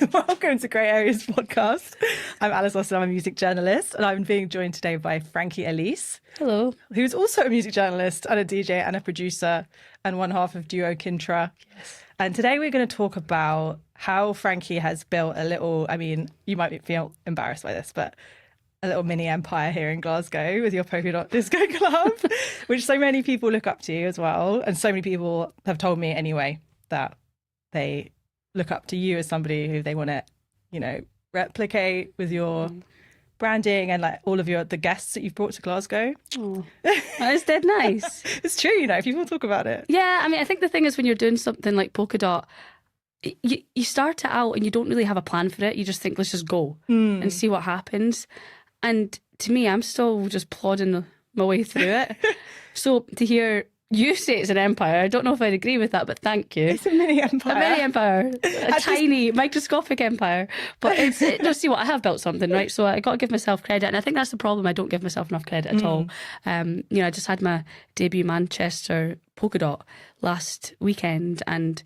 Welcome to Grey Areas podcast. I'm Alice Austin, I'm a music journalist, and I'm being joined today by Frankie Elyse. Hello. Who's also a music journalist and a DJ and a producer and one half of duo Kintra. Yes. And today we're going to talk about how Frankie has built a little, you might feel embarrassed by this, but a little mini empire here in Glasgow with your Polka Dot Disco Club, which so many people look up to as well. And so many people have told me anyway that they look up to you as somebody who they want to, replicate with your branding and like all of the guests that you've brought to Glasgow. Oh, that's dead nice. It's true, people talk about it. Yeah, I think the thing is when you're doing something like Polka Dot, you start it out and you don't really have a plan for it. You just think, let's just go and see what happens. And to me, I'm still just plodding my way through it. So to hear you say it's an empire, I don't know if I'd agree with that, but thank you. It's a mini empire. A mini empire. A tiny, microscopic empire. But just see what, I have built something, right? So I got to give myself credit. And I think that's the problem. I don't give myself enough credit at all. I just had my debut Manchester Polka Dot last weekend, and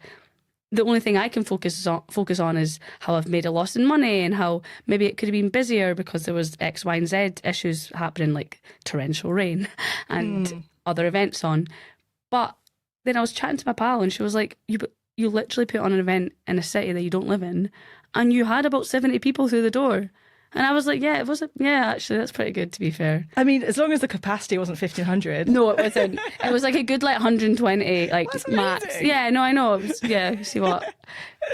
the only thing I can focus on is how I've made a loss in money and how maybe it could have been busier because there was X, Y, and Z issues happening, like torrential rain and other events on. But then I was chatting to my pal and she was like, you literally put on an event in a city that you don't live in and you had about 70 people through the door. And I was like, actually, that's pretty good, to be fair. As long as the capacity wasn't 1,500. No, it wasn't. It was like a good 120, That's max. amazing. Yeah, no, I know. It was, see what?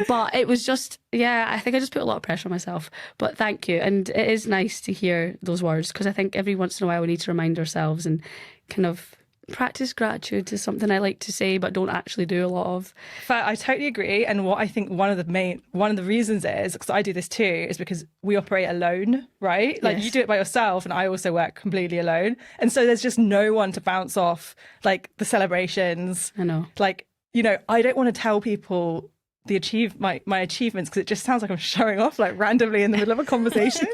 But it was just, I think I just put a lot of pressure on myself. But thank you. And it is nice to hear those words because I think every once in a while we need to remind ourselves and kind of practice gratitude is something I like to say but don't actually do a lot of. I totally agree. And what I think one of the reasons is, because I do this too, is because we operate alone, right? Like you do it by yourself and I also work completely alone. And so there's just no one to bounce off like the celebrations. I know. Like, I don't want to tell people my achievements because it just sounds like I'm showing off like randomly in the middle of a conversation.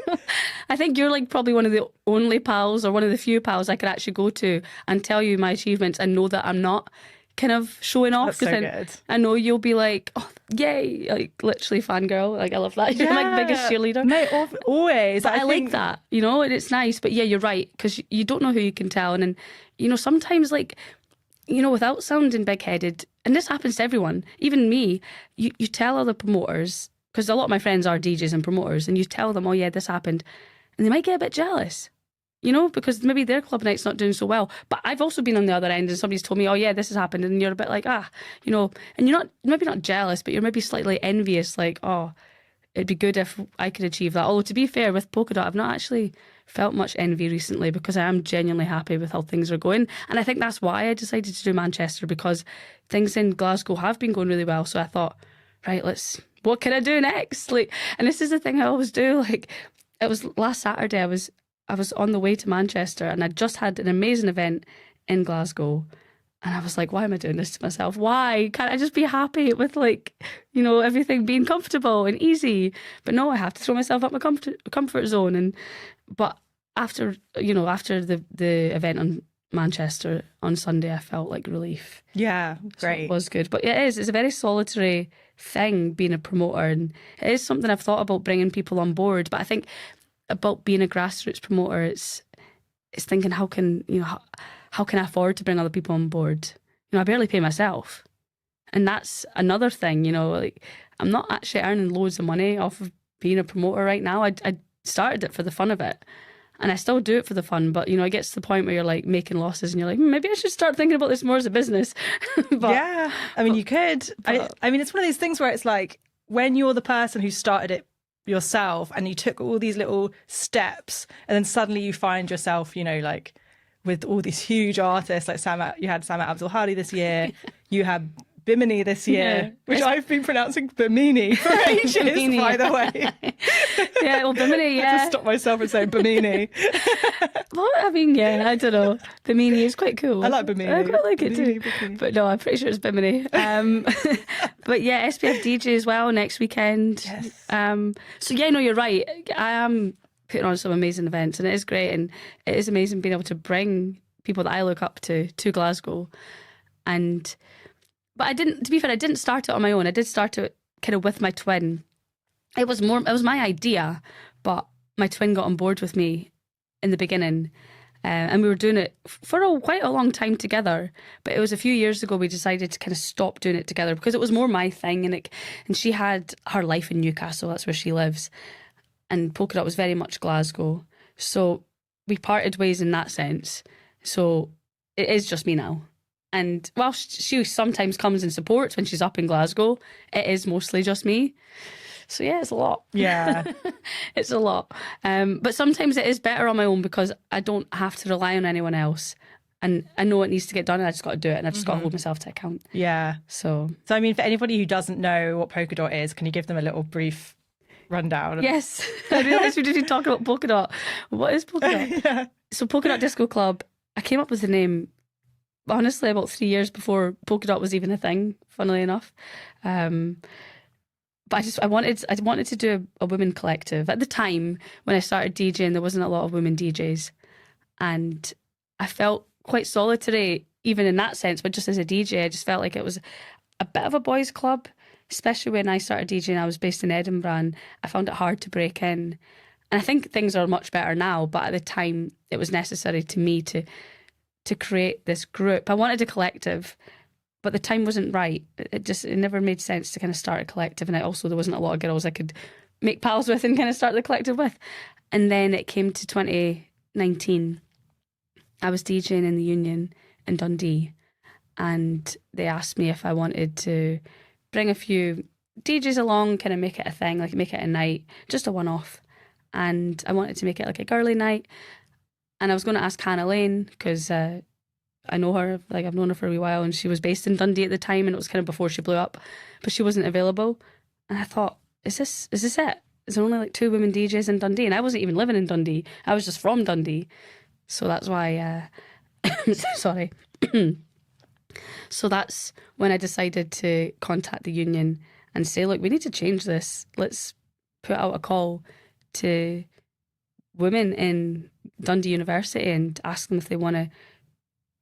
I think you're like probably one of the only pals or one of the few pals I could actually go to and tell you my achievements and know that I'm not kind of showing off. That's so good. I know you'll be like, oh, yay, like literally fangirl. Like I love that. You're my biggest cheerleader. Mate, always. But I like that, and it's nice. But yeah, you're right because you don't know who you can tell. And sometimes without sounding big-headed, and this happens to everyone, even me, you tell other promoters, because a lot of my friends are DJs and promoters, and you tell them, oh yeah, this happened, and they might get a bit jealous, because maybe their club night's not doing so well. But I've also been on the other end and somebody's told me, oh yeah, this has happened, and you're a bit like, and you're maybe not jealous, but you're maybe slightly envious, like, oh, it'd be good if I could achieve that. Although to be fair, with Polka Dot, I've not actually felt much envy recently because I am genuinely happy with how things are going. And I think that's why I decided to do Manchester, because things in Glasgow have been going really well. So I thought, right, what can I do next? And this is the thing I always do. It was last Saturday, I was on the way to Manchester and I just had an amazing event in Glasgow. And I was like, why am I doing this to myself? Why can't I just be happy with everything being comfortable and easy? But no, I have to throw myself up my comfort zone. But after the event on Manchester on Sunday, I felt like relief. Yeah, great. So it was good. But yeah, it is. It's a very solitary thing being a promoter, and it is something I've thought about bringing people on board. But I think about being a grassroots promoter, it's thinking how can I afford to bring other people on board? I barely pay myself. And that's another thing, I'm not actually earning loads of money off of being a promoter right now. I started it for the fun of it. And I still do it for the fun, but it gets to the point where you're like making losses and you're like, maybe I should start thinking about this more as a business. You could. It's one of these things where it's like when you're the person who started it yourself and you took all these little steps and then suddenly you find yourself, with all these huge artists like you had Sam Abdul Hadi this year, you had Bimini this year, which I've been pronouncing Bimini for ages, Bimini, by the way. Yeah, well, Bimini, I had to stop myself and say Bimini. Well, I don't know. Bimini is quite cool. I like Bimini. I quite like it too. Bimini. But no, I'm pretty sure it's Bimini. But yeah, SPF DJ as well next weekend. Yes. So yeah, no, you're right. I am putting on some amazing events and it is great, and it is amazing being able to bring people that I look up to Glasgow. But to be fair, I didn't start it on my own. I did start it kind of with my twin. it was my idea, but my twin got on board with me in the beginning. And we were doing it for quite a long time together. But it was a few years ago we decided to kind of stop doing it together because it was more my thing. And she had her life in Newcastle, that's where she lives. And Polka Dot was very much Glasgow. So we parted ways in that sense. So it is just me now. And while she sometimes comes and supports when she's up in Glasgow, it is mostly just me. So yeah, it's a lot. Yeah. It's a lot. But sometimes it is better on my own because I don't have to rely on anyone else. And I know it needs to get done and I just got to do it and I just got to hold myself to account. Yeah. So I mean, for anybody who doesn't know what Polka Dot is, can you give them a little brief rundown? Yes. I realised we didn't talk about Polka Dot. What is Polka Dot? Yeah. So Polka Dot Disco Club, I came up with the name, honestly, about 3 years before Polka Dot was even a thing, funnily enough. But I wanted to do a women collective. At the time when I started DJing, there wasn't a lot of women DJs, and I felt quite solitary even in that sense. But just as a DJ, I just felt like it was a bit of a boys' club, especially when I started DJing. I was based in Edinburgh, and I found it hard to break in. And I think things are much better now, but at the time it was necessary to me to create this group. I wanted a collective, but the time wasn't right. It never made sense to kind of start a collective. And also there wasn't a lot of girls I could make pals with and kind of start the collective with. And then it came to 2019. I was DJing in the Union in Dundee, and they asked me if I wanted to bring a few DJs along, kind of make it a thing, like make it a night, just a one-off. And I wanted to make it like a girly night. And I was going to ask Hannah Lane because I know her, like I've known her for a wee while, and she was based in Dundee at the time, and it was kind of before she blew up, but she wasn't available. And I thought, is this it? Is there only like 2 women DJs in Dundee? And I wasn't even living in Dundee. I was just from Dundee. So that's why, sorry. So that's when I decided to contact the union and say, look, we need to change this. Let's put out a call to women in Dundee University and ask them if they want to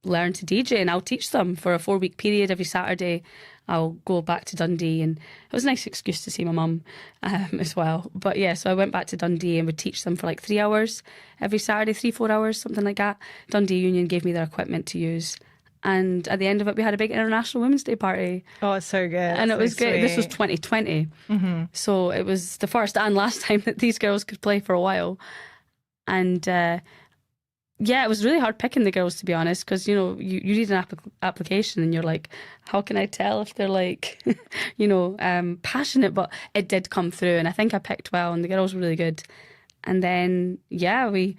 learn to DJ, and I'll teach them for a 4-week period. Every Saturday I'll go back to Dundee, and it was a nice excuse to see my mum as well. But yeah, so I went back to Dundee and would teach them for like 3 hours every Saturday, 3-4 hours, something like that. Dundee Union gave me their equipment to use, and at the end of it we had a big International Women's Day party. Oh, it's so good. And it was great. This was 2020. So it was the first and last time that these girls could play for a while. And yeah, it was really hard picking the girls, to be honest, because, you know, you read an application and you're like, how can I tell if they're like, passionate? But it did come through, and I think I picked well, and the girls were really good. And then, yeah, we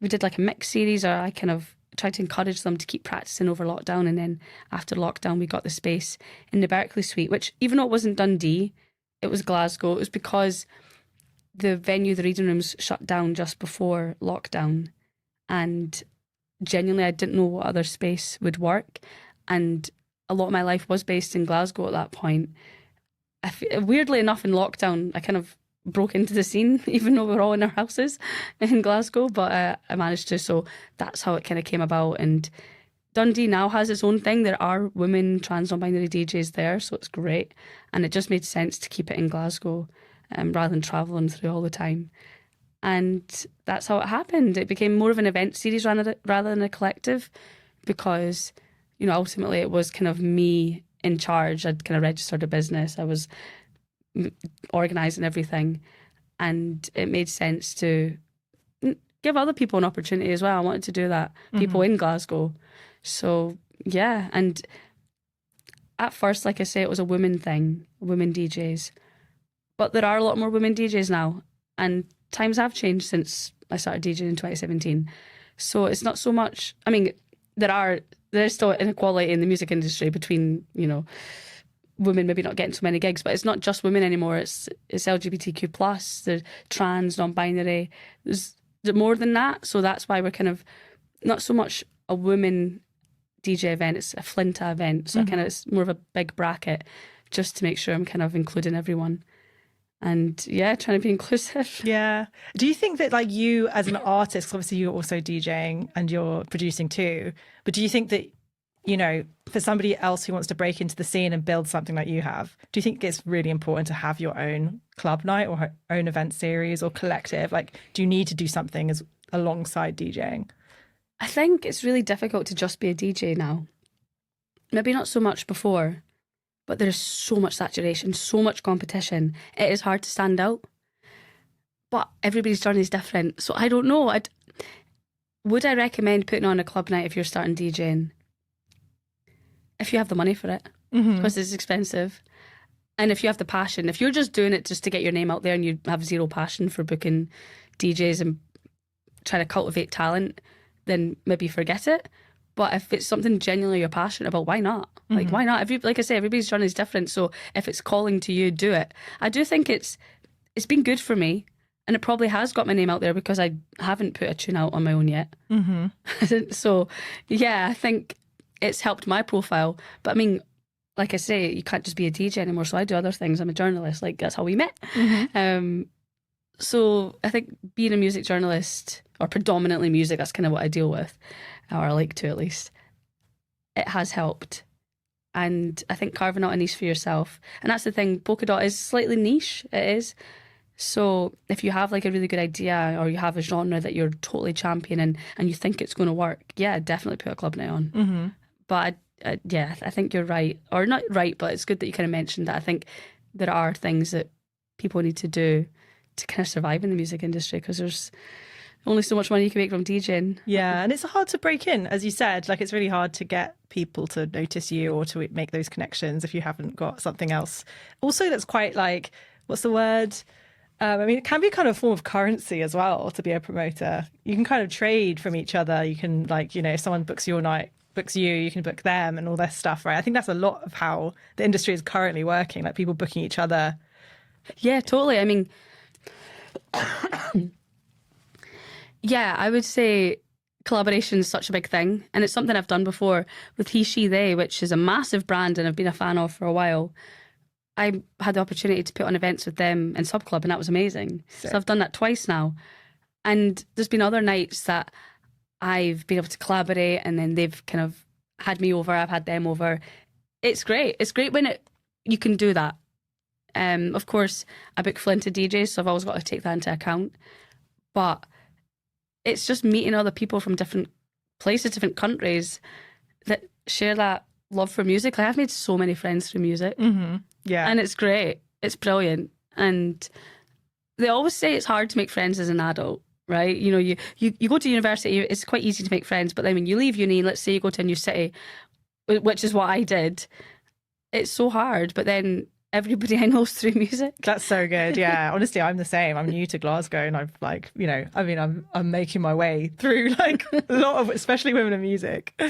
did like a mix series, or I kind of tried to encourage them to keep practicing over lockdown. And then after lockdown, we got the space in the Berkeley Suite, which even though it wasn't Dundee, it was Glasgow. It was because the venue, the reading rooms, shut down just before lockdown. And genuinely, I didn't know what other space would work. And a lot of my life was based in Glasgow at that point. Weirdly enough, in lockdown, I kind of broke into the scene, even though we were all in our houses in Glasgow. But I managed to, so that's how it kind of came about. And Dundee now has its own thing. There are women trans non-binary DJs there, so it's great. And it just made sense to keep it in Glasgow rather than travelling through all the time. And that's how it happened. It became more of an event series rather than a collective, because, you know, ultimately it was kind of me in charge. I'd kind of registered a business. I was organising everything, and it made sense to give other people an opportunity as well. I wanted to do that, people in Glasgow. So, yeah. And at first, like I say, it was a women thing, women DJs. But there are a lot more women DJs now, and times have changed since I started DJing in 2017. So it's not so much, I mean, there's still inequality in the music industry between, you know, women maybe not getting so many gigs, but it's not just women anymore. It's LGBTQ+, the trans, non-binary. There's more than that. So that's why we're kind of not so much a women DJ event, it's a Flinta event. So it's more of a big bracket, just to make sure I'm kind of including everyone. And yeah, trying to be inclusive. Yeah. Do you think that, like, you as an artist, 'cause obviously you're also DJing and you're producing too, but do you think that you know, for somebody else who wants to break into the scene and build something like you have, do you think it's really important to have your own club night or own event series or collective? Like, do you need to do something as alongside DJing? I think it's really difficult to just be a DJ now. Maybe not so much before, but there's so much saturation, so much competition. It is hard to stand out. But everybody's journey is different. So I don't know. Would I recommend putting on a club night if you're starting DJing? If you have the money for it, because it's expensive. And if you have the passion, if you're just doing it just to get your name out there and you have zero passion for booking DJs and trying to cultivate talent, then maybe forget it. But if it's something genuinely you're passionate about, why not? Like, why not? Like I say, everybody's journey is different. So if it's calling to you, do it. I do think it's been good for me. And it probably has got my name out there because I haven't put a tune out on my own yet. So, yeah, I think it's helped my profile. But I mean, like I say, you can't just be a DJ anymore. So I do other things. I'm a journalist. Like, that's how we met. So I think being a music journalist, or predominantly music, that's kind of what I deal with, or I like to at least, it has helped. And I think carving out a niche for yourself. And that's the thing, Polka Dot is slightly niche. It is. So if you have like a really good idea or you have a genre that you're totally championing and you think it's going to work, yeah, definitely put a club night on. But yeah, I think you're right. Or not right, but it's good that you kind of mentioned that. I think there are things that people need to do to kind of survive in the music industry because there's only so much money you can make from DJing. Yeah, and it's hard to break in, as you said. Like, it's really hard to get people to notice you or to make those connections if you haven't got something else. Also, that's quite like, what's the word? I mean, it can be kind of a form of currency as well to be a promoter. You can kind of trade from each other. You can, like, you know, if someone books your night, books you, you can book them and all this stuff, right? I think that's a lot of how the industry is currently working, like people booking each other. Yeah, totally. I mean, yeah, I would say collaboration is such a big thing. And it's something I've done before with He, She, They, which is a massive brand and I've been a fan of for a while. I had the opportunity to put on events with them in Sub Club and that was amazing. Sick. So I've done that twice now. And there's been other nights that I've been able to collaborate and then they've kind of had me over, I've had them over. It's great. It's great when you can do that. Of course, I book flinted DJs, so I've always got to take that into account. But it's just meeting other people from different places, different countries that share that love for music. Like, I've made so many friends through music. Yeah. And it's great. It's brilliant. And they always say it's hard to make friends as an adult, right? You know, you go to university, it's quite easy to make friends. But then when you leave uni, let's say you go to a new city, which is what I did, it's so hard. But then everybody I know is through music. That's so good. Yeah. Honestly, I'm the same. I'm new to Glasgow and I've like, you know, I mean, I'm making my way through like a lot of, especially women in music.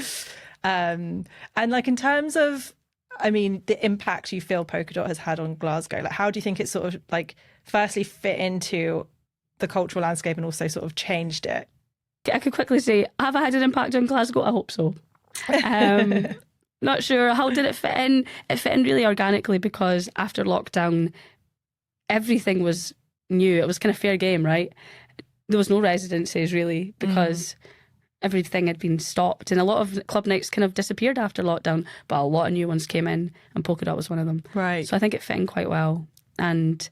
And like in terms of, I mean, the impact you feel Polka Dot has had on Glasgow, like how do you think it sort of like firstly fit into the cultural landscape and also sort of changed it? I could quickly say, have I had an impact on Glasgow? I hope so. Not sure. How did it fit in? It fit in really organically because after lockdown, everything was new. It was kind of fair game, right? There was no residencies really because everything had been stopped and a lot of club nights kind of disappeared after lockdown, but a lot of new ones came in and Polka Dot was one of them. Right. So I think it fit in quite well. And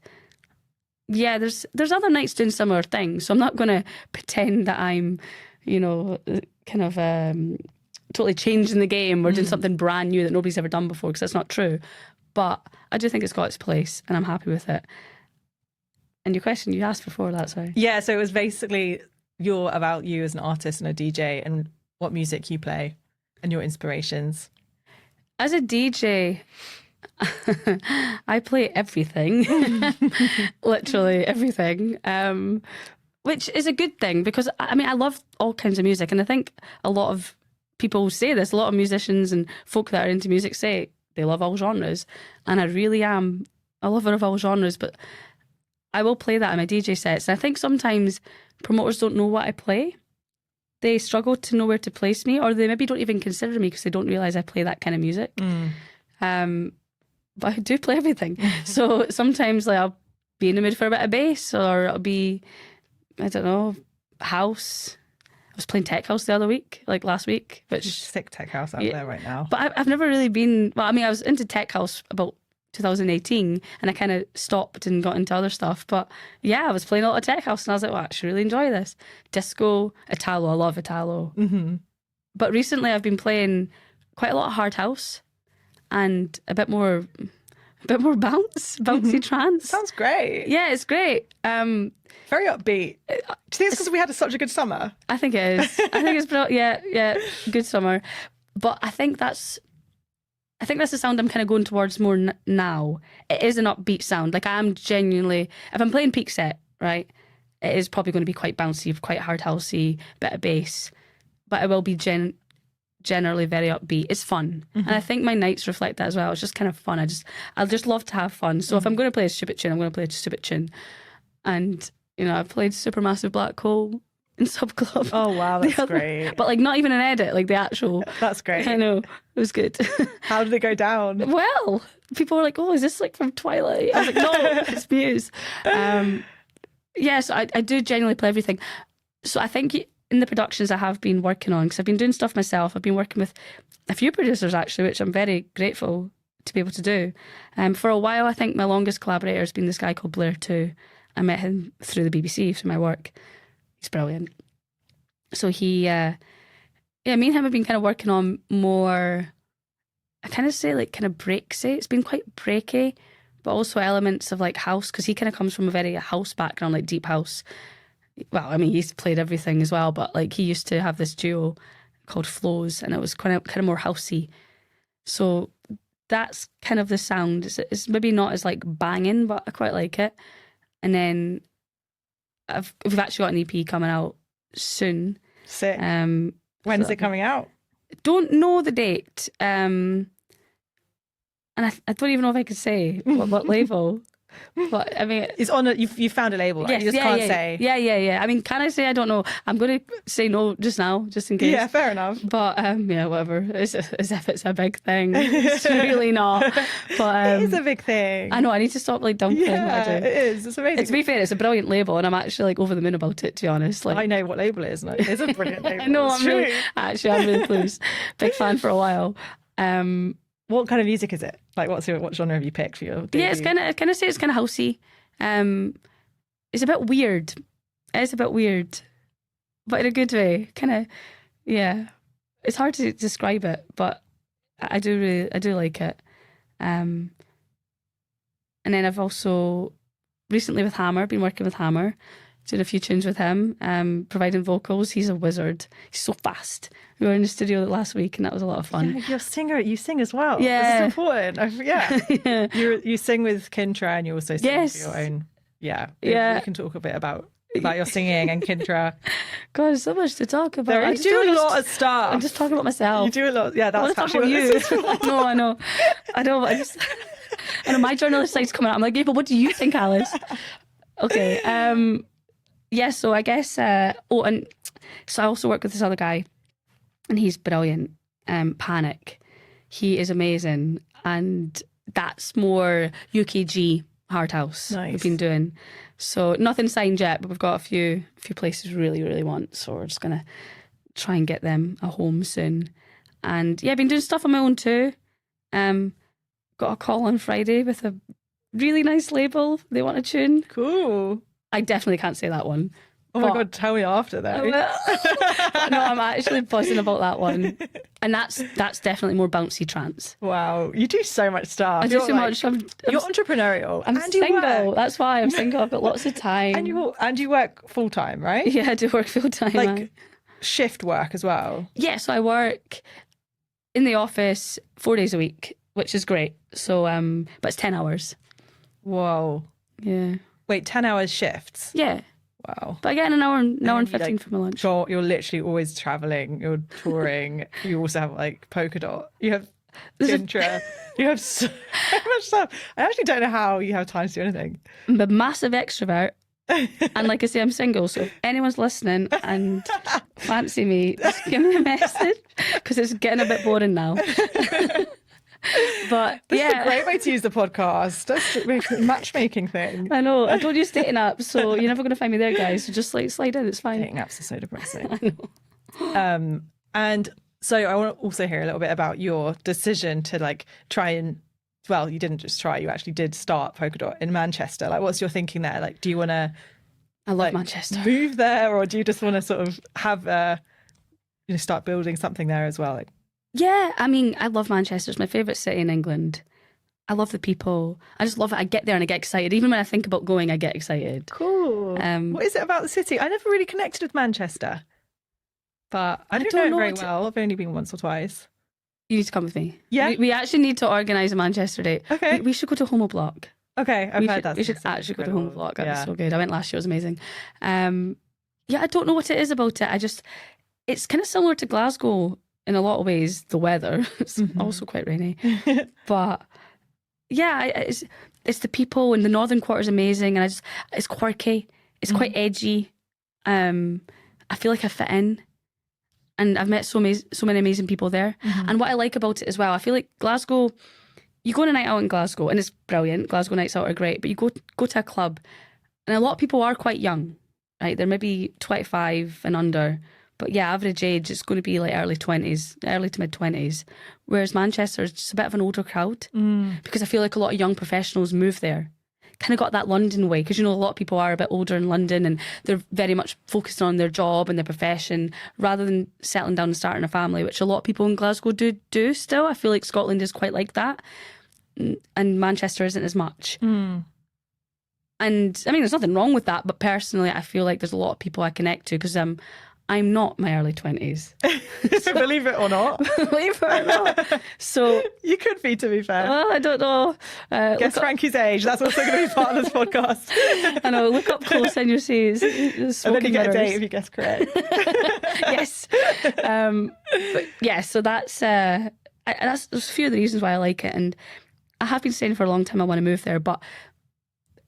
yeah, there's other nights doing similar things. So I'm not going to pretend that I'm, you know, kind of totally changing the game or doing something brand new that nobody's ever done before, because that's not true. But I do think it's got its place and I'm happy with it. And your question you asked before that, sorry. Yeah, so it was basically about you as an artist and a DJ and what music you play and your inspirations. As a DJ, I play everything, literally everything, which is a good thing because, I mean, I love all kinds of music. And I think a lot of people say this, a lot of musicians and folk that are into music say they love all genres. And I really am a lover of all genres, but I will play that in my DJ sets. And I think sometimes promoters don't know what I play. They struggle to know where to place me, or they maybe don't even consider me because they don't realise I play that kind of music. But I do play everything. So sometimes like I'll be in the mood for a bit of bass, or I'll be, I don't know, house. was playing tech house the other week, like last week, which Sick tech house out there right now. But I've never really been. Well, I mean, I was into tech house about 2018, and I kind of stopped and got into other stuff. But yeah, I was playing a lot of tech house, and I was like, well, I actually really enjoy this. Disco, Italo, I love Italo. Mm-hmm. But recently, I've been playing quite a lot of hard house and a bit more bouncy trance. Sounds great. Yeah, it's great. Very upbeat. Do you think it's because we had such a good summer? I think it is. I think it's good summer. But I think that's the sound I'm kind of going towards more now. It is an upbeat sound. Like, I'm genuinely, if I'm playing peak set, right, it is probably going to be quite bouncy, quite hard housey, bit of bass, but it will be generally very upbeat. It's fun. And I think my nights reflect that as well. It's just kind of fun. I'll just love to have fun. So if I'm going to play a stupid tune, I'm going to play a stupid tune. And, you know, I've played Supermassive Black Hole in Sub Club. Oh, wow, that's great. But, like, not even an edit, like the actual. That's great. I know. It was good. How did it go down? Well, people were like, oh, is this like from Twilight? I was like, no, it's Muse. Yes, I do genuinely play everything. So I think in the productions I have been working on, because I've been doing stuff myself, I've been working with a few producers actually, which I'm very grateful to be able to do. For a while, I think my longest collaborator has been this guy called Blair too. I met him through the BBC, through my work. He's brilliant. So me and him have been kind of working on more, I kind of say like kind of breaksy. It's been quite breaky, but also elements of like house, because he kind of comes from a very house background, like deep house. Well, I mean, he's played everything as well, but like he used to have this duo called Flows, and it was kind of more housey. So that's kind of the sound. It's maybe not as like banging, but I quite like it. And then we've actually got an EP coming out soon. Sick. When's it coming out? Don't know the date. And I don't even know if I could say what label. But I mean, it's on. You found a label. Right? Yes, You just can't say. Yeah. I mean, can I say I don't know? I'm going to say no just now, just in case. Yeah, fair enough. But whatever. As if it's a big thing. It's really not. But it is a big thing. I know. I need to stop like dumping what I do. It is. It's amazing. To be fair, it's a brilliant label, and I'm actually like over the moon about it. To be honest, like I know what label it is. No, it's a brilliant label. I know. It's true. I'm really pleased. Big fan for a while. What kind of music is it? Like, what genre have you picked for your debut? Yeah, it's kind of say it's kind of housey. It's a bit weird. It's a bit weird, but in a good way. Kind of, yeah. It's hard to describe it, but I do like it. And then I've also recently with Hammer been working with Hammer, doing a few tunes with him, providing vocals. He's a wizard. He's so fast. We were in the studio last week, and that was a lot of fun. Yeah, you're a singer. You sing as well. Yeah, this is important. Yeah. You sing with Kintra, and you also sing for your own. Yeah. We can talk a bit about your singing and Kintra. God, there's so much to talk about. You do a lot of stuff. I'm just talking about myself. You do a lot. Yeah, that's actually what you. No, I know. But I know my journalist side's coming out. I'm like, yeah, but what do you think, Alice? Okay. Yeah, so I guess, and so I also work with this other guy, and he's brilliant. Panic. He is amazing, and that's more UKG hard house. Nice. We've been doing. So nothing signed yet, but we've got a few places really, really want. So we're just gonna try and get them a home soon. And yeah, I've been doing stuff on my own too. Got a call on Friday with a really nice label. They want a tune. Cool. I definitely can't say that one. Oh my God, tell me after that. No, I'm actually buzzing about that one. And that's definitely more bouncy trance. Wow, you do so much stuff. I do so much. You're entrepreneurial. I'm single. That's why I'm single. I've got lots of time. And you work full time, right? Yeah, I do work full time. Like shift work as well. Yeah, so I work in the office 4 days a week, which is great. So, but it's 10 hours. Whoa. Yeah. Wait, 10 hours shifts? Yeah. Wow. But I get an hour and 15 for my lunch. Sure, you're literally always travelling, you're touring, you also have like Polka Dot, you have Kintra, you have so much stuff. I actually don't know how you have time to do anything. I'm a massive extrovert. And like I say, I'm single, so if anyone's listening and fancy me, just give me a message, because it's getting a bit boring now. But This is yeah, a great way to use the podcast. That's a matchmaking thing. I know. I don't use dating apps, so you're never going to find me there, guys. So just like slide in, it's fine. Dating apps are so depressing. And so I want to also hear a little bit about your decision to like try and, well, you didn't just try, you actually did start Polka Dot in Manchester. Like, what's your thinking there? Like, do you want to I love Manchester. move there, or do you just want to sort of have start building something there as well? Like, Yeah, I mean, I love Manchester. It's my favourite city in England. I love the people. I just love it. I get there and I get excited. Even when I think about going, I get excited. cool. What is it about the city? I never really connected with Manchester, but I don't know it very well. I've only been once or twice. You need to come with me. Yeah. We actually need to organise a Manchester date. Okay. We should go to Homo Block. Okay, I've heard that. We should actually go to Homo Block. That was Yeah. so good. I went last year. It was amazing. Yeah, I don't know what it is about it. It's kind of similar to Glasgow in a lot of ways. The weather. It's also quite rainy. But yeah, it's the people, and the northern quarter is amazing, and it's quirky. It's quite edgy. I feel like I fit in. And I've met so many amazing people there. And what I like about it as well, I feel like Glasgow, you go on a night out in Glasgow and it's brilliant. Glasgow nights out are great. But you go to a club and a lot of people are quite young, right? They're maybe 25 and under. But yeah, average age, it's going to be like early to mid 20s. Whereas Manchester is just a bit of an older crowd. Because I feel like a lot of young professionals move there. Kind of got that London way, because a lot of people are a bit older in London and they're very much focused on their job and their profession rather than settling down and starting a family, which a lot of people in Glasgow do still. I feel like Scotland is quite like that, and Manchester isn't as much. And I mean, there's nothing wrong with that, but personally I feel like there's a lot of people I connect to because I'm not my early 20s. So, believe it or not. Believe it or not. So you could be, to be fair. Well, I don't know. Guess Frankie's age. That's also going to be part of this podcast. I know. Look up close and you'll see. And then you get a date if you guess correct. Yes. But yeah, so that's there's a few of the reasons why I like it, and I have been saying for a long time I want to move there, but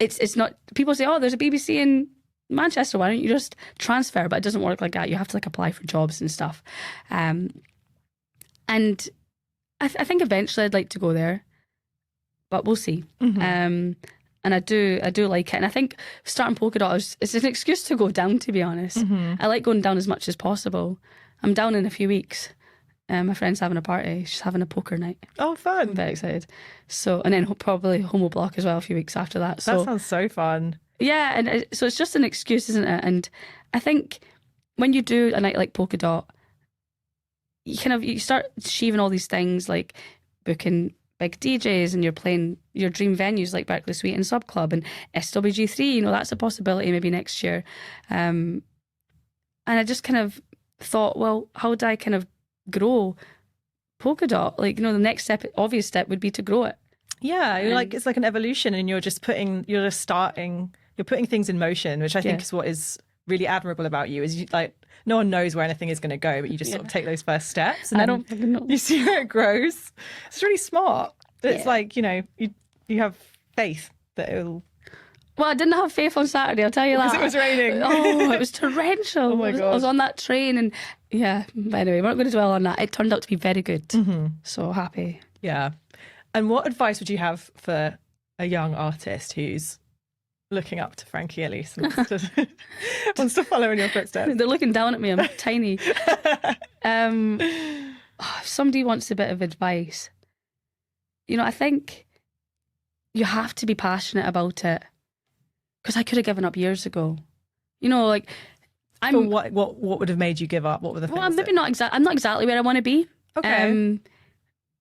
it's not. People say, oh, there's a BBC in Manchester, why don't you just transfer? But it doesn't work like that. You have to like apply for jobs and stuff. And I think eventually I'd like to go there, but we'll see. And I do like it. And I think starting Polka Dot is an excuse to go down, to be honest. I like going down as much as possible. I'm down in a few weeks. My friend's having a party. She's having a poker night. Oh, fun. I'm very excited. So, and then probably Homo Block as well a few weeks after that. So, that sounds so fun. Yeah, and so it's just an excuse, isn't it? And I think when you do a night like Polka Dot, you start achieving all these things like booking big DJs, and you're playing your dream venues like Berkeley Suite and Sub Club and SWG3. That's a possibility maybe next year. And I just kind of thought, well, how do I kind of grow Polka Dot? Like, the next obvious step would be to grow it. Yeah, it's like an evolution, and you're putting things in motion, which I think is what is really admirable about you. Is no one knows where anything is going to go, but you just sort of take those first steps, and I don't fucking know. You see where it grows. It's really smart. It's like you have faith that it'll. Well, I didn't have faith on Saturday, I'll tell you that. Because it was raining. Oh, it was torrential. Oh my God. I was on that train, and yeah. But anyway, we're not going to dwell on that. It turned out to be very good. So happy. Yeah. And what advice would you have for a young artist who's looking up to Frankie Elyse and wants to follow in your footsteps? They're looking down at me. I'm tiny. If somebody wants a bit of advice, I think you have to be passionate about it. Because I could have given up years ago. What would have made you give up? What were the things? Well, I'm not exactly where I want to be. Okay.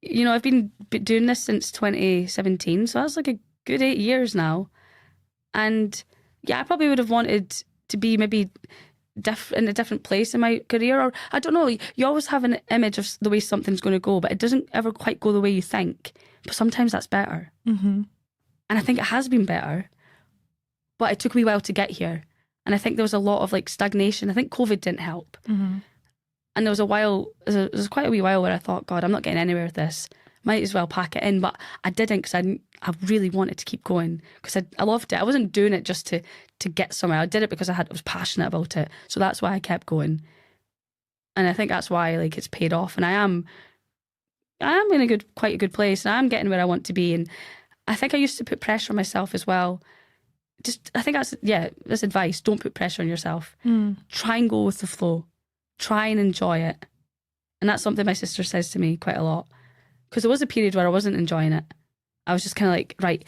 I've been doing this since 2017, so that's like a good 8 years now. And yeah, I probably would have wanted to be maybe in a different place in my career, or I don't know. You always have an image of the way something's going to go, but it doesn't ever quite go the way you think. But sometimes that's better. And I think it has been better, but it took me a while to get here. And I think there was a lot of like stagnation. I think COVID didn't help. And there was quite a wee while where I thought, God, I'm not getting anywhere with this. Might as well pack it in. But I didn't, because I really wanted to keep going, because I loved it. I wasn't doing it just to get somewhere. I did it because I was passionate about it. So that's why I kept going. And I think that's why like it's paid off. And I am I am in quite a good place, and I'm getting where I want to be. And I think I used to put pressure on myself as well. I think that's advice. Don't put pressure on yourself. Try and go with the flow. Try and enjoy it. And that's something my sister says to me quite a lot. Because there was a period where I wasn't enjoying it. I was just kind of like, right,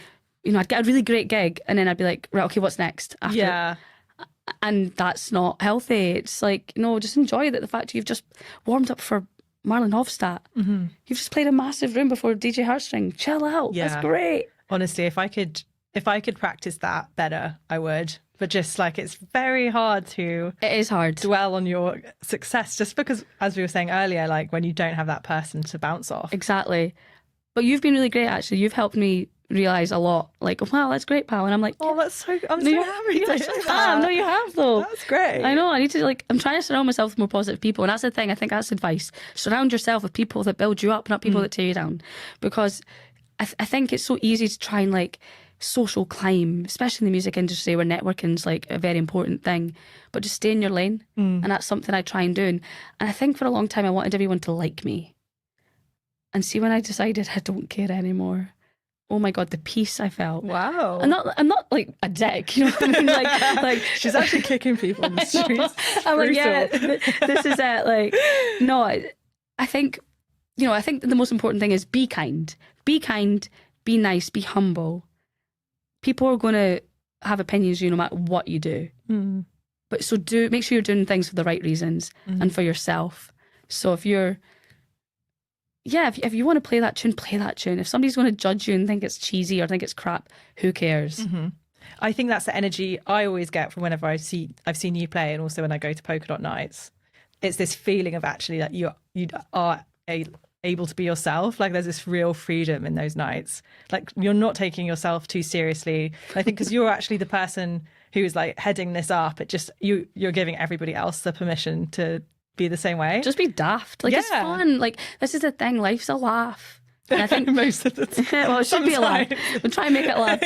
I'd get a really great gig, and then I'd be like, right, okay, what's next after? Yeah. And that's not healthy. It's like, no, just enjoy the fact you've just warmed up for Marlon Hofstadt. You've just played a massive room before DJ Heartstring. Chill out. Yeah. That's great. Honestly, if I could practice that better, I would. But just like, it's very hard to It is hard. dwell on your success, just because, as we were saying earlier, like when you don't have that person to bounce off. Exactly. But you've been really great, actually. You've helped me realise a lot. Like, wow, that's great, pal. And I'm like, Oh, that's so, I'm so happy to hear that. No, you have, though. That's great. I know. I need to, I'm trying to surround myself with more positive people. And that's the thing. I think that's advice. Surround yourself with people that build you up, not people that tear you down. Because I think it's so easy to try and social climb, especially in the music industry where networking's like a very important thing. But just stay in your lane. And that's something I try and do. And I think for a long time I wanted everyone to like me. And see, when I decided I don't care anymore, oh my God, the peace I felt. Wow. I'm not like a dick, you know what I mean? Like She's actually kicking people in the streets. I'm like, Brutal. yeah, this is it. No, I think, I think the most important thing is be kind, be nice, be humble. People are going to have opinions, no matter what you do. But so make sure you're doing things for the right reasons and for yourself. So if you're, if you want to play that tune, play that tune. If somebody's going to judge you and think it's cheesy or think it's crap, who cares? I think that's the energy I always get from whenever I've seen you play, and also when I go to Polka Dot nights. It's this feeling of actually that you are able to be yourself. Like there's this real freedom in those nights. Like you're not taking yourself too seriously. I think because you're actually the person who's like heading this up. It just you're giving everybody else the permission to be the same way. Just be daft. It's fun. Like this is the thing. Life's a laugh. And I think most of the time. well, it should be a laugh. We'll try and make it a laugh.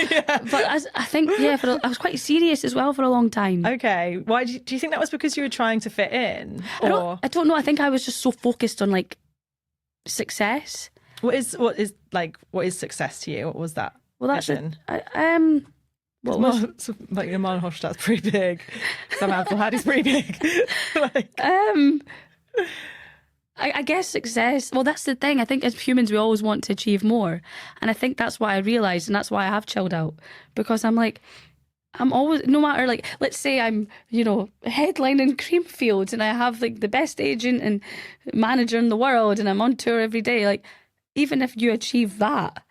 But I think I was quite serious as well for a long time. Okay. Why do you think that was because you were trying to fit in? Or I don't know. I think I was just so focused on success. What is success to you? What was that? Well, that's vision? Marlon Hofstadt's pretty big. Sam Abdulhadi's pretty big. I guess success. Well, that's the thing. I think as humans, we always want to achieve more, and I think that's what I realised, and that's why I have chilled out, because I'm always, no matter let's say I'm headlining Creamfields and I have the best agent and manager in the world and I'm on tour every day. Even if you achieve that,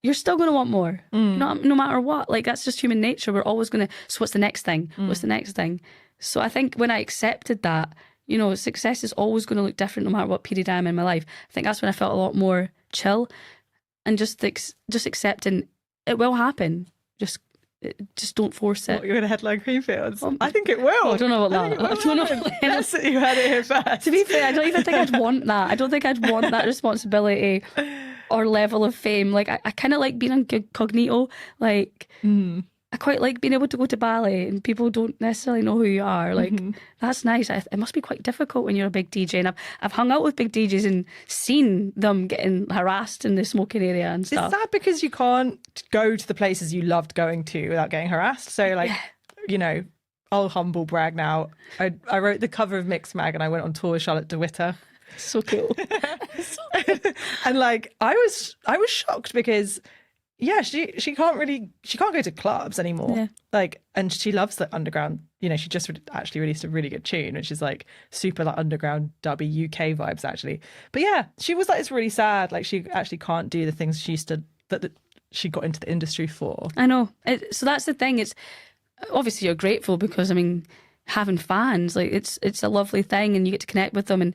you're still going to want more. No matter what. That's just human nature. We're always going to. So what's the next thing? What's the next thing? So I think when I accepted that, success is always going to look different no matter what period I am in my life. I think that's when I felt a lot more chill and just accepting it will happen. Just don't force it. What, you're going to headline Creamfields? I think it will. I don't know about that. I don't know. Yes, you heard it here first. To be fair, I don't even think I'd want that. I don't think I'd want that responsibility or level of fame. I kind of like being incognito. I quite like being able to go to ballet and people don't necessarily know who you are. That's nice. It must be quite difficult when you're a big DJ. And I've hung out with big DJs and seen them getting harassed in the smoking area and stuff. Is that because you can't go to the places you loved going to without getting harassed? So I'll humble brag now. I wrote the cover of Mix Mag and I went on tour with Charlotte DeWitter. So cool. And I was shocked because she can't go to clubs anymore. And she loves the underground. She just actually released a really good tune, which is super underground dubby UK vibes actually. But she was it's really sad. She actually can't do the things she used to that she got into the industry for. I know. So that's the thing. It's obviously you're grateful because having fans it's a lovely thing and you get to connect with them and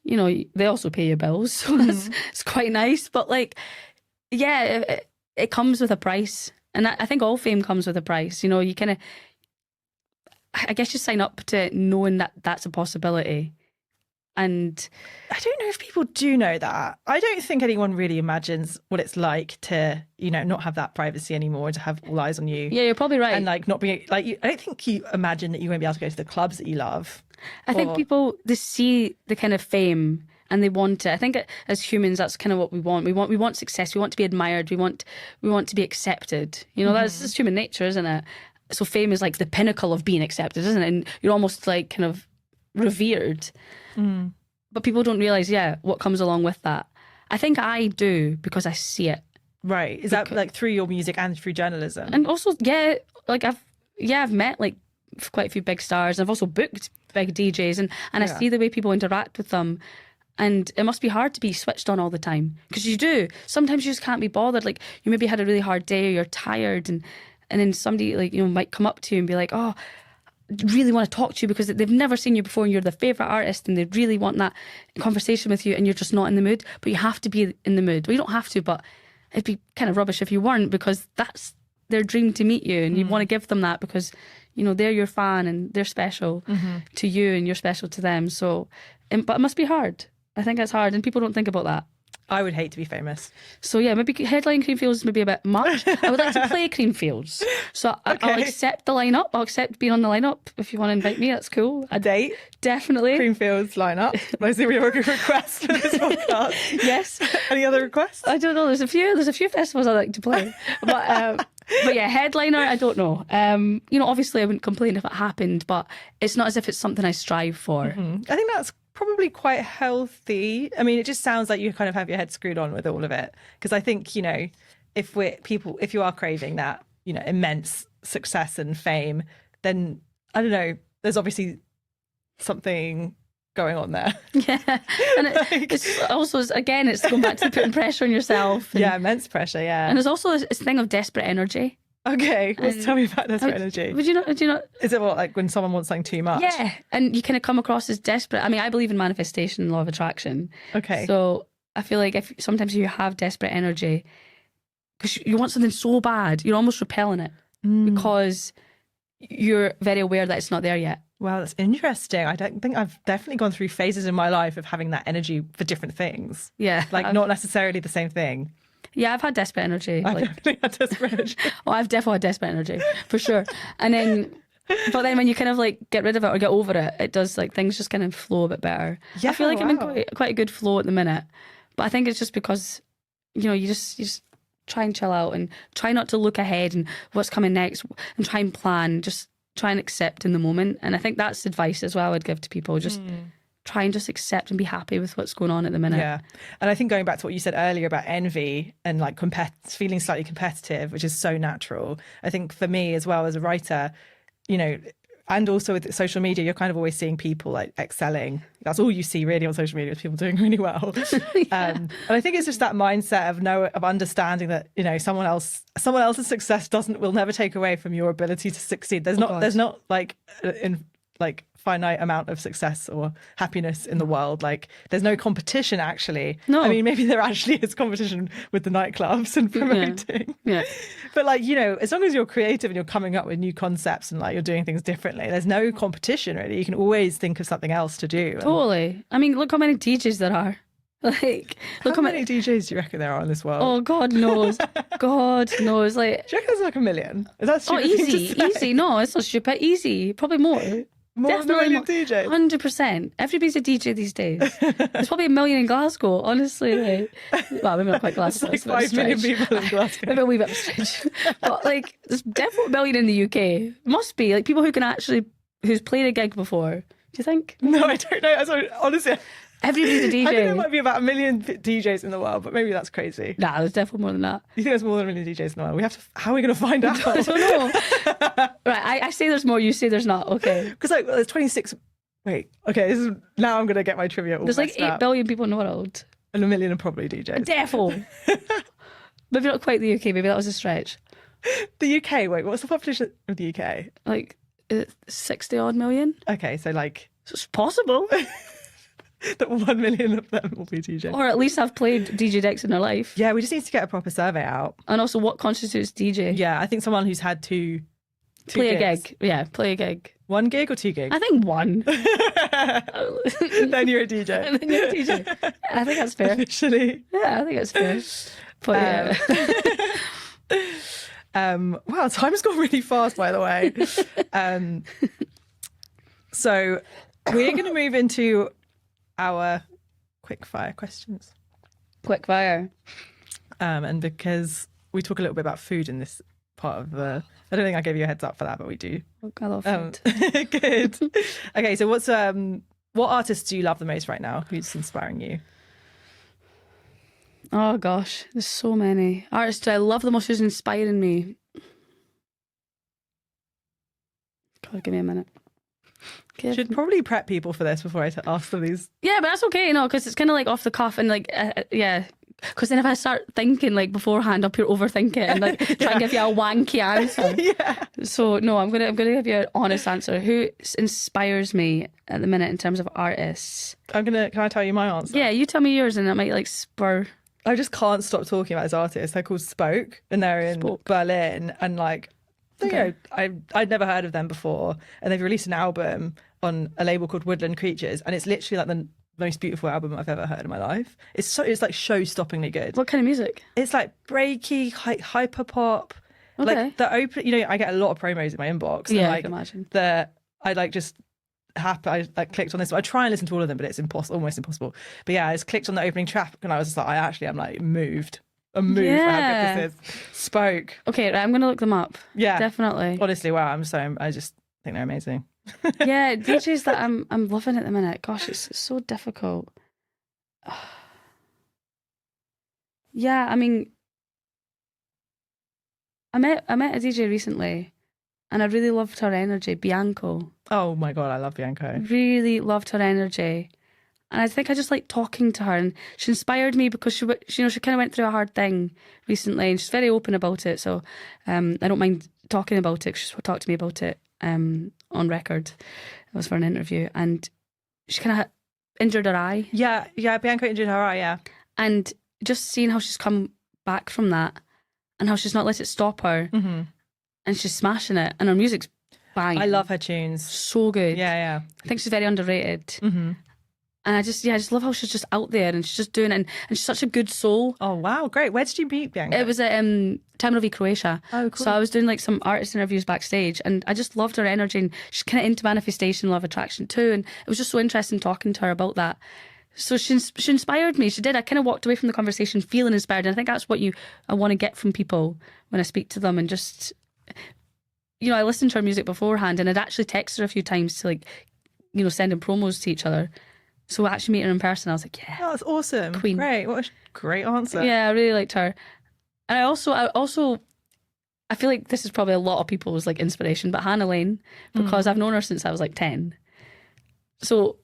they also pay your bills, so it's quite nice. But it comes with a price, and I think all fame comes with a price. You kind of, I guess, you sign up to knowing that that's a possibility. And I don't know if people do know that. I don't think anyone really imagines what it's like to, not have that privacy anymore, to have all eyes on you. Yeah, you're probably right. And not being I don't think you imagine that you won't be able to go to the clubs that you love. I think people, they see the kind of fame and they want it. I think as humans, that's kind of what we want. We want success. We want to be admired. We want to be accepted. You know, that's just human nature, isn't it? So fame is like the pinnacle of being accepted, isn't it? And you're almost like kind of revered. But people don't realise, what comes along with that. I think I do because I see it. Right. Is that like through your music and through journalism? And also, like I've met like quite a few big stars. I've also booked big DJs, and I see the way people interact with them. And it must be hard to be switched on all the time, because you do. Sometimes you just can't be bothered. Like, you maybe had a really hard day, or you're tired, and then somebody, like, you know, might come up to you and be like, oh, really want to talk to you because they've never seen you before and you're their favourite artist and they really want that conversation with you, and you're just not in the mood. But you have to be in the mood. Well, you don't have to, but it'd be kind of rubbish if you weren't, because that's their dream to meet you, and you want to give them that because, you know, they're your fan and they're special to you and you're special to them. So, but it must be hard. I think it's hard, and people don't think about that. I would hate to be famous. So yeah, maybe headline Creamfields maybe a bit much. I would like to play Creamfields. So I'll accept the lineup. I'll accept being on the lineup. If you want to invite me, that's cool. A date? Definitely. Creamfields lineup. Mostly we have a request for this podcast. Yes. Any other requests? I don't know. There's a few festivals I like to play. But yeah, headliner, I don't know. You know, obviously I wouldn't complain if it happened, but it's not as if it's something I strive for. I think that's probably quite healthy. I mean, it just sounds like you kind of have your head screwed on with all of it. Because I think, you know, if you are craving that, you know, immense success and fame, then I don't know, there's obviously something going on there. Yeah. And it's also, again, it's going back to putting pressure on yourself. Yeah, immense pressure, yeah. And there's also this thing of desperate energy. Okay, tell me about desperate energy. Would you not? Is it what, like when someone wants something too much? Yeah, and you kind of come across as desperate. I mean, I believe in manifestation and law of attraction. Okay. So I feel like if sometimes you have desperate energy, because you want something so bad, you're almost repelling it because you're very aware that it's not there yet. Wow, that's interesting. I don't think I've definitely gone through phases in my life of having that energy for different things. Yeah. Like not necessarily the same thing. Yeah, I've had desperate energy. I've definitely had desperate energy. Oh, I've definitely had desperate energy, for sure. And then, but then when you kind of like get rid of it or get over it, it does, like, things just kind of flow a bit better. Yeah, I feel like I'm in quite a good flow at the minute. But I think it's just because, you know, you just try and chill out and try not to look ahead and what's coming next and try and plan. Just try and accept in the moment. And I think that's advice as well I would give to people. Just try and just accept and be happy with what's going on at the minute. Yeah. And I think going back to what you said earlier about envy and like feeling slightly competitive, which is so natural. I think for me as well as a writer, you know, and also with social media, you're kind of always seeing people like excelling. That's all you see really on social media, is people doing really well. And I think it's just that mindset of understanding that, you know, someone else's success will never take away from your ability to succeed. There's not like finite amount of success or happiness in the world. Like, there's no competition, actually. No. I mean, maybe there actually is competition with the nightclubs and promoting. Yeah. But, like, you know, as long as you're creative and you're coming up with new concepts and, like, you're doing things differently, there's no competition, really. You can always think of something else to do. Totally. I mean, look how many DJs there are. Like, look how many DJs do you reckon there are in this world? Oh, God knows. God knows. Like, do you reckon there's like 1 million? Is that stupid? Easy. No, it's not stupid. Easy. Probably more. More than 1 million DJs? 100%. Everybody's a DJ these days. There's probably 1 million in Glasgow, honestly. Like, well, maybe not quite Glasgow. It's like 5 million people in Glasgow. Maybe a wee bit of a stretch. But, like, there's definitely 1 million in the UK. Must be. Like, people who's played a gig before. Do you think? No, I don't know. Honestly, everybody's a DJ. I think there might be about 1 million DJs in the world, but maybe that's crazy. Nah, there's definitely more than that. You think there's more than 1 million DJs in the world? How are we going to find out? I don't know. Right, I say there's more, you say there's not. Okay. Because like there's 26. Wait, okay. Now I'm going to get my trivia all There's like 8 billion people in the world. And 1 million are probably DJs. Defo. Maybe not quite the UK. Maybe that was a stretch. The UK. Wait, what's the population of the UK? Like 60 odd million. Okay, so like it's possible. That 1 million of them will be DJs. Or at least have played DJ decks in their life. Yeah, we just need to get a proper survey out. And also, what constitutes DJ? Yeah, I think someone who's had two play gigs. A gig. Yeah, play a gig. 1 gig or 2 gigs? I think 1. Then you're a DJ. And then you're a DJ. I think that's fair. Officially. Yeah, I think that's fair. But wow, time's gone really fast, by the way. So we're going to move into our quick fire questions. Quick fire. And because we talk a little bit about food in this part of the, I don't think I gave you a heads up for that, but we do. I love food. Good. Okay, so what artists do you love the most right now? Who's inspiring you? Oh gosh, there's so many artists I love the most. Who's inspiring me? God, give me a minute. Should probably prep people for this before I ask them these. Yeah, but that's okay, because it's kind of like off the cuff and like, yeah. Because then if I start thinking like beforehand, I'll overthink it and like try and give you a wanky answer. Yeah. So no, I'm gonna give you an honest answer. Who inspires me at the minute in terms of artists? Can I tell you my answer? Yeah, you tell me yours and it might like spur. I just can't stop talking about this artist. They're called Spoke and they're in Berlin, and like, okay. I'd never heard of them before, and they've released an album on a label called Woodland Creatures, and it's literally like the most beautiful album I've ever heard in my life. It's like show-stoppingly good. What kind of music? It's like breaky, hyper pop. Okay. Like the open, I get a lot of promos in my inbox. Yeah, and, I can imagine. I like just happy. I like clicked on this. I try and listen to all of them, but it's almost impossible. But yeah, I just clicked on the opening track, and I was just like, I'm like moved. I'm moved by how good this is. Spoke. Okay, I'm gonna look them up. Yeah, definitely. Honestly, wow. I just think they're amazing. Yeah, DJs that I'm loving at the minute. Gosh, it's so difficult. Yeah, I mean, I met a DJ recently, and I really loved her energy, Bianco. Oh my god, I love Bianco. Really loved her energy, and I think I just like talking to her, and she inspired me because she kind of went through a hard thing recently, and she's very open about it. So, I don't mind talking about it. She's talked to me about it on record. It was for an interview, and she kind of injured her eye. Yeah, Bianca injured her eye. Yeah, and just seeing how she's come back from that, and how she's not let it stop her, and she's smashing it, and her music's banging. I love her tunes. So good. Yeah. I think she's very underrated. And I just love how she's just out there and she's just doing it, and she's such a good soul. Oh wow, great. Where did you meet Bianca? It was at Timrov, Croatia. Oh, cool. So I was doing like some artist interviews backstage, and I just loved her energy, and she's kind of into manifestation, law of attraction too, and it was just so interesting talking to her about that. So she inspired me. She did. I kind of walked away from the conversation feeling inspired, and I think that's what I want to get from people when I speak to them, and just, I listened to her music beforehand, and I'd actually texted her a few times to like, sending promos to each other. So actually meeting her in person, I was like, yeah. Oh, that's awesome. Queen. Great. What a great answer. Yeah, I really liked her. And I feel like this is probably a lot of people's like inspiration, but Hannah Lane, because I've known her since I was like 10. So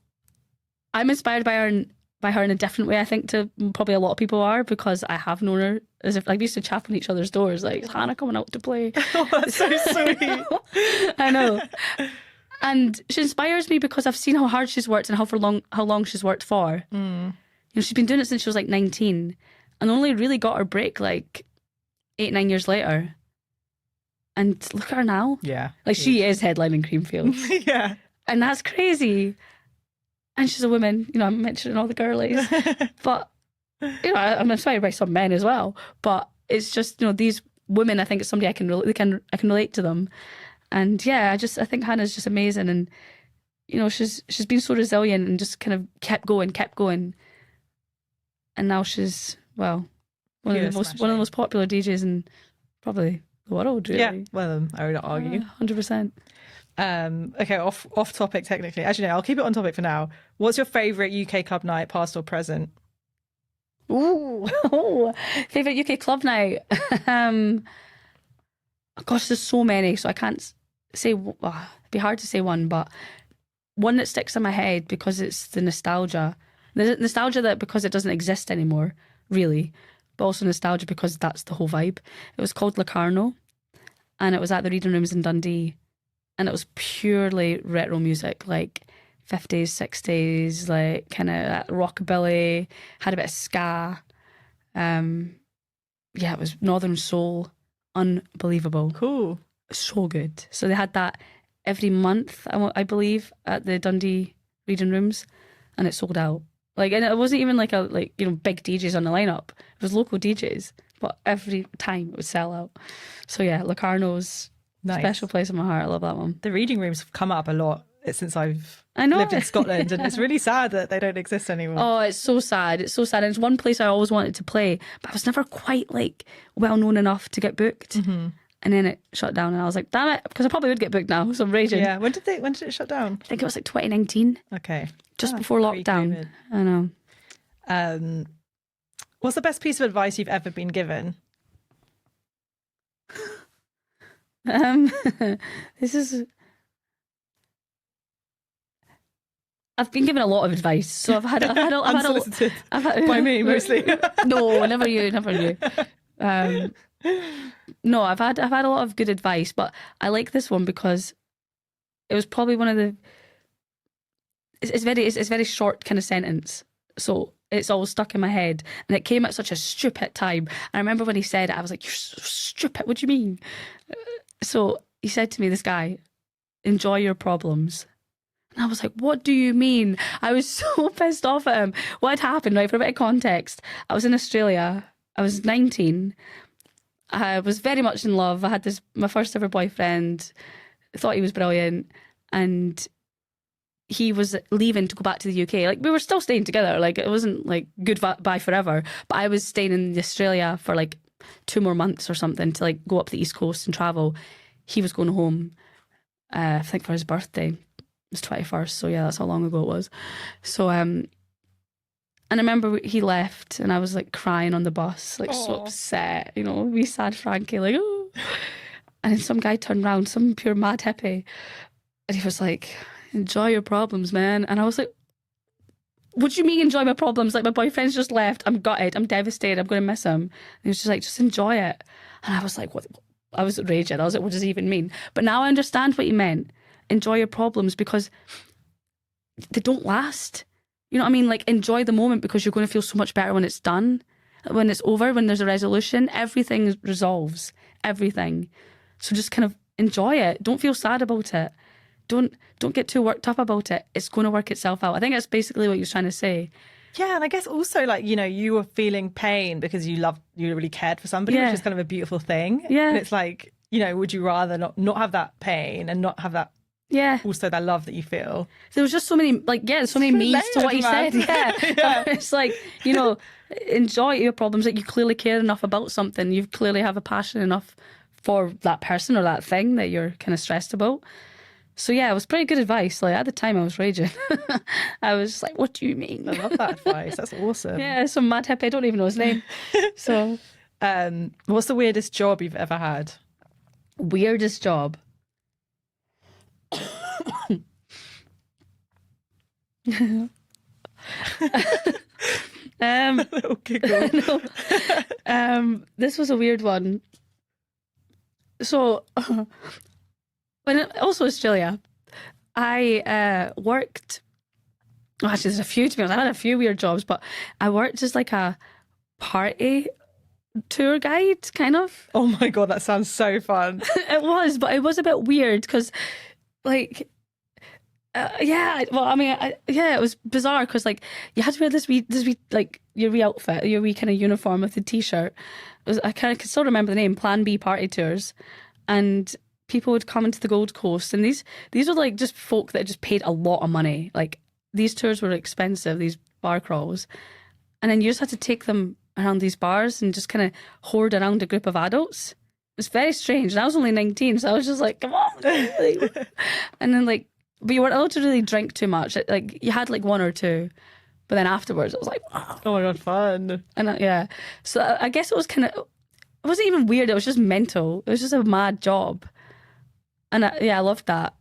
I'm inspired by her in a different way, I think, to probably a lot of people are, because I have known her as if like we used to chap on each other's doors, like, is Hannah coming out to play? Oh, that's so sweet. I know. And she inspires me because I've seen how hard she's worked and how long she's worked for. She's been doing it since she was like 19, and only really got her break like 8-9 years later. And look at her now. Yeah. Like she is headlining Creamfield. Yeah. And that's crazy. And she's a woman. I'm mentioning all the girlies. But, I'm inspired by some men as well. But it's just, these women, I think it's somebody I can relate to them. And yeah, I think Hannah's just amazing, and she's been so resilient and just kind of kept going, and now she's one of the most popular DJs in probably the world. Really. Yeah, well, I would not argue. 100%. Okay, off topic technically. Actually, no, I'll keep it on topic for now. What's your favourite UK club night, past or present? Ooh, favourite UK club night. Gosh, there's so many, so I can't say. It'd be hard to say one, but one that sticks in my head because it's the nostalgia. The nostalgia that because it doesn't exist anymore, really, but also nostalgia because that's the whole vibe. It was called Locarno, and it was at the Reading Rooms in Dundee, and it was purely retro music, like 50s, 60s, like kind of rockabilly, had a bit of ska. It was Northern Soul. Unbelievable. Cool. So good. So they had that every month, I believe, at the Dundee Reading Rooms, and it sold out. Like, and it wasn't even like big DJs on the lineup. It was local DJs, but every time it would sell out. So yeah, Locarno's a special place in my heart. I love that one. The reading rooms have come up a lot since I've I know. lived in Scotland, and it's really sad that they don't exist anymore. Oh, it's so sad. It's so sad. And it's one place I always wanted to play, but I was never quite like well known enough to get booked. Mm-hmm. And then it shut down, and I was like, damn it, because I probably would get booked now. So I'm raging. Yeah. When did it shut down? I think it was like 2019, Okay. just before lockdown. I know. What's the best piece of advice you've ever been given? This is. I've been given a lot of advice, so I've had Unsolicited by me mostly. No, never you. No, I've had a lot of good advice, but I like this one because it was probably one of the. It's very short kind of sentence, so it's all stuck in my head, and it came at such a stupid time. And I remember when he said it, I was like, "You're so stupid. What do you mean?" So he said to me, "This guy, enjoy your problems." And I was like, what do you mean? I was so pissed off at him. What had happened, right, for a bit of context, I was in Australia. I was 19. I was very much in love. I had my first ever boyfriend. I thought he was brilliant. And he was leaving to go back to the UK. Like, we were still staying together. Like, it wasn't like goodbye forever. But I was staying in Australia for like 2 more months or something to like go up the East Coast and travel. He was going home, I think for his birthday. It was 21st, so yeah, that's how long ago it was. So and I remember he left, and I was like crying on the bus, like so upset, you know, wee sad Frankie, like, oh. And then some guy turned around, some pure mad hippie, and he was like, enjoy your problems, man. And I was like, what do you mean enjoy my problems? Like, my boyfriend's just left, I'm gutted, I'm devastated, I'm going to miss him. And he was just like, just enjoy it. And I was like, what? I was raging. I was like, what does he even mean? But now I understand what he meant. Enjoy your problems, because they don't last. You know what I mean? Like, enjoy the moment, because you're going to feel so much better when it's done, when it's over, when there's a resolution. Everything resolves, everything. So just kind of enjoy it. Don't feel sad about it. Don't get too worked up about it. It's going to work itself out. I think that's basically what he was trying to say. Yeah, and I guess also, like, you know, you were feeling pain because you really cared for somebody, which is kind of a beautiful thing. Yeah. And it's like, you know, would you rather not have that pain and not have that, also that love that you feel? There was just so many, like, so many means to what he said. Yeah. It's like, you know, enjoy your problems. Like, you clearly care enough about something. You clearly have a passion enough for that person or that thing that you're kind of stressed about. So yeah, it was pretty good advice. Like, at the time I was raging. I was just like, what do you mean? I love that advice. That's awesome. Yeah, some mad hippie. I don't even know his name. So, what's the weirdest job you've ever had? Weirdest job? A little giggle. No. This was a weird one. So, also Australia, I worked. Well, actually, there's a few, to be honest. I had a few weird jobs, but I worked as like a party tour guide, kind of. Oh my God, that sounds so fun. It was, but it was a bit weird because, like, it was bizarre because, like, you had to wear this wee like your wee outfit, your wee kind of uniform with the t-shirt. I kind of can still remember the name, Plan B Party Tours, and people would come into the Gold Coast, and these were like just folk that just paid a lot of money. Like, these tours were expensive, these bar crawls, and then you just had to take them around these bars and just kind of hoard around a group of adults. It was very strange, and I was only 19, so I was just like, come on. And then, like, but you weren't allowed to really drink too much. Like, you had like 1 or 2, but then afterwards it was like, wow. Oh my God, fun. And so I guess it was kind of, it wasn't even weird, it was just mental. It was just a mad job. And I loved that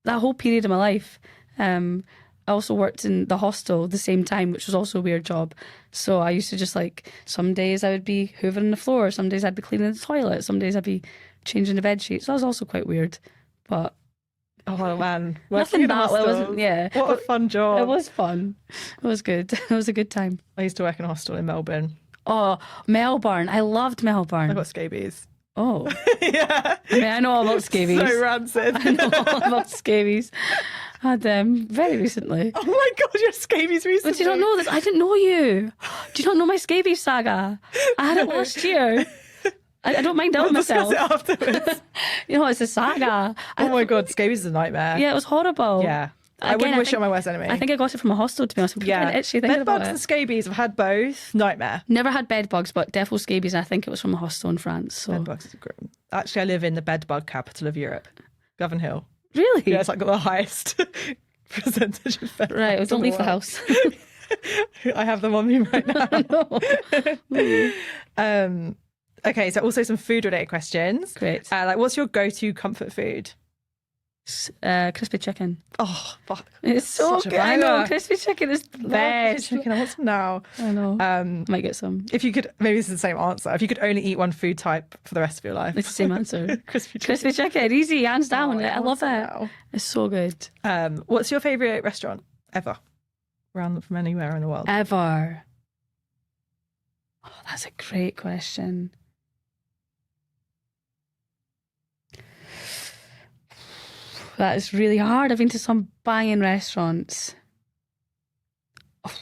whole period of my life. I also worked in the hostel at the same time, which was also a weird job. So I used to just, like, some days I would be hoovering the floor, some days I'd be cleaning the toilet, some days I'd be changing the bed sheets. That was also quite weird. But oh man, nothing that well, wasn't. Yeah, what a fun job. It was fun. It was good. It was a good time. I used to work in a hostel in Melbourne. Oh, Melbourne! I loved Melbourne. I got scabies. Oh, yeah. I mean, I know all about scabies. So rancid. I know all about scabies. I had them very recently. Oh my God, you had scabies recently. But you don't know this. I didn't know you. Do you not know my scabies saga? I had it last year. I don't mind telling myself. Discuss it afterwards. You know, it's a saga. Oh my God, scabies is a nightmare. Yeah, it was horrible. Yeah. I wouldn't wish it on my worst enemy. I think I got it from a hostel, to be honest. I'm getting itchy thinking bed about bugs it. and scabies. I've had both. Nightmare. Never had bed bugs, but defo scabies. I think it was from a hostel in France. So Bed bugs are great. Actually, I live in the bed bug capital of Europe, Govan Hill. really, Yeah, it's like got the highest percentage of bed right. Well, bugs don't in leave the world. house. I have them on me right now. No. Okay, so also some food related questions. Great. Like, what's your go-to comfort food? Crispy chicken. Oh, fuck. It's so Such a good. I know banger. crispy chicken is the best. Chicken. I want some now. I know. Might get some. If you could, maybe this is the same answer. If you could only eat one food type for the rest of your life, It's the same answer. crispy chicken. Crispy chicken, easy, hands down. Oh, I want love it. some now. It's so good. What's your favourite restaurant ever? From anywhere in the world? Ever. Oh, that's a great question. That is really hard. I've been to some banging restaurants. Oh,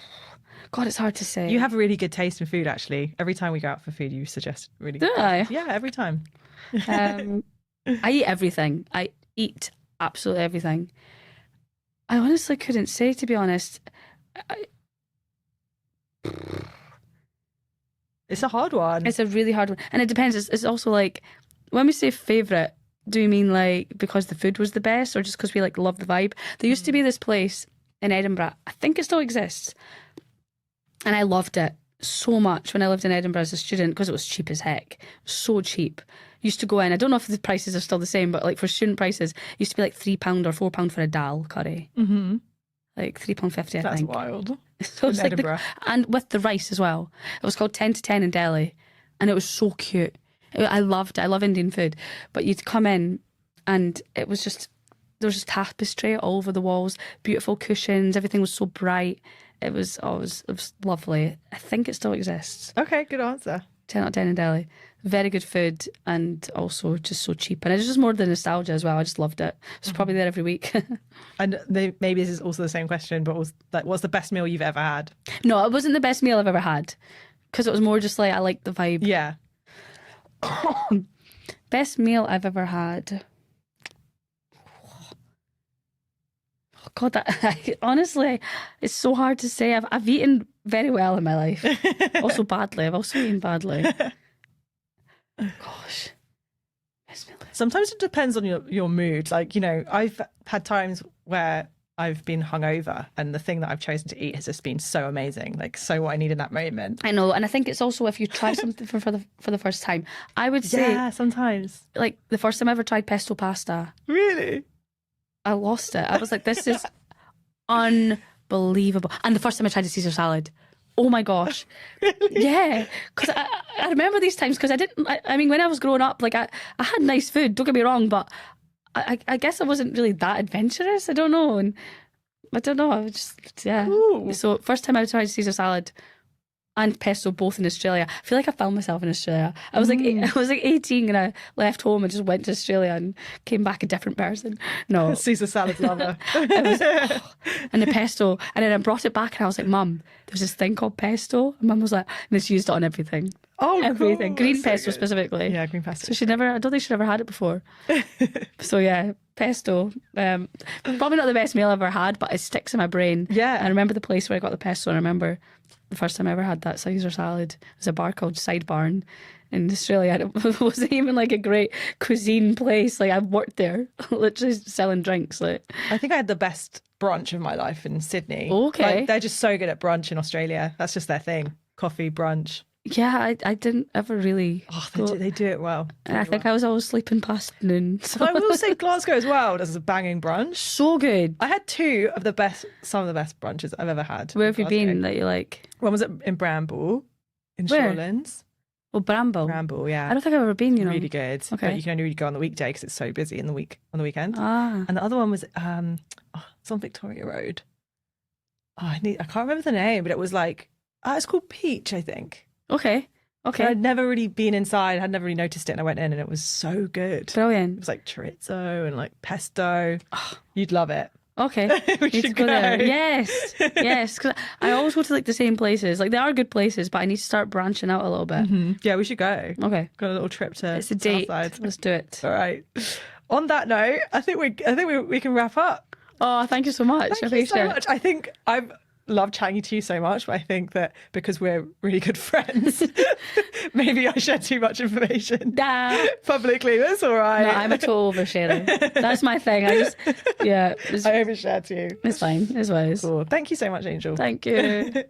God, it's hard to say. You have a really good taste in food, actually. Every time we go out for food, you suggest really Do good I? places. Yeah, every time. I eat everything. I eat absolutely everything. I honestly couldn't say, to be honest. It's a hard one. It's a really hard one. And it depends. It's also like, when we say favourite, do you mean like because the food was the best or just because we like love the vibe? There used to be this place in Edinburgh. I think it still exists. And I loved it so much when I lived in Edinburgh as a student because it was cheap as heck. It was so cheap. Used to go in. I don't know if the prices are still the same, but like for student prices, it used to be like £3 or £4 for a dal curry. Mm-hmm. Like £3.50, I That's think. wild. So it's In like Edinburgh. and with the rice as well. It was called 10 to 10 in Delhi, and it was so cute. I loved it. I love Indian food, but you'd come in, and it was just there was just tapestry all over the walls, beautiful cushions. Everything was so bright. It was lovely. I think it still exists. Okay, good answer. 10 out of 10 in Delhi. Very good food and also just so cheap. And it's just more the nostalgia as well. I just loved it. It's probably there every week. And maybe this is also the same question, but what's the best meal you've ever had? No, it wasn't the best meal I've ever had because it was more just like I liked the vibe. Yeah. Best meal I've ever had. Oh God, honestly, it's so hard to say. I've eaten very well in my life. Also badly. I've also eaten badly. Gosh. Best meal. Sometimes it depends on your mood. Like, I've had times where I've been hungover and the thing that I've chosen to eat has just been so amazing, like so what I need in that moment. I know, and I think it's also if you try something for the first time. I would say, Yeah, sometimes. like the first time I ever tried pesto pasta, Really? I lost it. I was like, this is unbelievable. And the first time I tried a Caesar salad, oh my gosh. Really? Yeah, because I remember these times because I mean, when I was growing up, like I had nice food, don't get me wrong, but I guess I wasn't really that adventurous. I don't know. And I don't know. I was just, yeah. Ooh. So first time I tried Caesar salad and pesto both in Australia. I feel like I found myself in Australia. I was like 18 and I left home and just went to Australia and came back a different person. No. Caesar salad lover. And the pesto. And then I brought it back and I was like, Mum, there's this thing called pesto. And Mum was like, and then she used it on everything. Oh, Everything. cool. Green That's so pesto good. specifically. Yeah, green pesto. So I don't think she'd ever had it before. So yeah, pesto. Probably not the best meal I've ever had, but it sticks in my brain. Yeah. I remember the place where I got the pesto, and I remember the first time I ever had that Caesar salad. It was a bar called Sidebar in Australia. And it wasn't even like a great cuisine place. Like I worked there, literally selling drinks. Like I think I had the best brunch of my life in Sydney. Okay. Like, they're just so good at brunch in Australia. That's just their thing. Coffee, brunch. yeah, I didn't ever really. Oh, go- they do it well. I think I was always sleeping past noon. So. But I will say Glasgow as well does a banging brunch. So good. I had some of the best brunches I've ever had. Where in have you Glasgow. been that you like? One was in Bramble, in Where? Shawlands. Oh, Bramble. Bramble, yeah. I don't think I've ever been. You know. Really good. Okay. But you can only really go on the weekday because it's so busy on the weekend. Ah. And the other one was it's on Victoria Road. I can't remember the name, but it was like it's called Peach, I think. Okay. And Okay. I'd never really been inside, I'd never really noticed it, and I went in and it was so good. It Brilliant. was like chorizo and like pesto. You'd love it. Okay. We Need to should go there. go. Yes. Yes. Because I always go to like the same places. Like they are good places, but I need to start branching out a little bit. Mhm. Yeah, we should go. Okay. Got a little trip to It's a date. Southside. Let's do it. All right. On that note, I think we can wrap up. Oh, thank you so much. I Thank you appreciate so it. much. I think I've loved chatting to you so much, but I think that because we're really good friends, maybe I share too much information Nah. publicly. That's all right. No, I'm a total oversharer. That's my thing. I I overshare too. it's fine. It's wise. Cool. Thank you so much, Angel. Thank you.